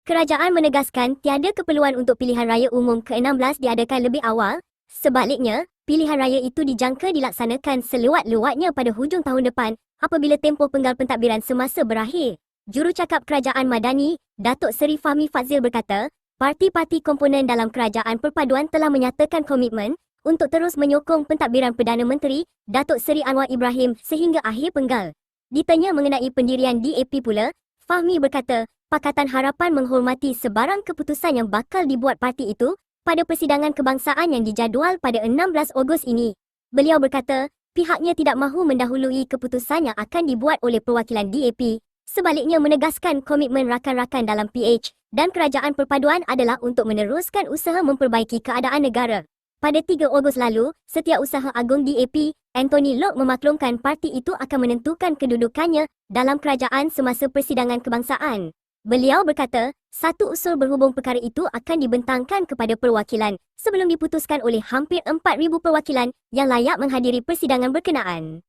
Kerajaan menegaskan tiada keperluan untuk pilihan raya umum ke-16 diadakan lebih awal. Sebaliknya, pilihan raya itu dijangka dilaksanakan selewat-lewatnya pada hujung tahun depan apabila tempoh penggal pentadbiran semasa berakhir. Jurucakap Kerajaan Madani, Datuk Seri Fahmi Fadzil berkata, parti-parti komponen dalam Kerajaan Perpaduan telah menyatakan komitmen untuk terus menyokong pentadbiran Perdana Menteri, Datuk Seri Anwar Ibrahim sehingga akhir penggal. Ditanya mengenai pendirian DAP pula, Fahmi berkata, Pakatan Harapan menghormati sebarang keputusan yang bakal dibuat parti itu pada persidangan kebangsaan yang dijadual pada 16 Ogos ini. Beliau berkata, pihaknya tidak mahu mendahului keputusan yang akan dibuat oleh perwakilan DAP. Sebaliknya menegaskan komitmen rakan-rakan dalam PH dan Kerajaan Perpaduan adalah untuk meneruskan usaha memperbaiki keadaan negara. Pada 3 Ogos lalu, Setiausaha Agung DAP, Anthony Loke memaklumkan parti itu akan menentukan kedudukannya dalam kerajaan semasa persidangan kebangsaan. Beliau berkata, satu usul berhubung perkara itu akan dibentangkan kepada perwakilan sebelum diputuskan oleh hampir 4,000 perwakilan yang layak menghadiri persidangan berkenaan.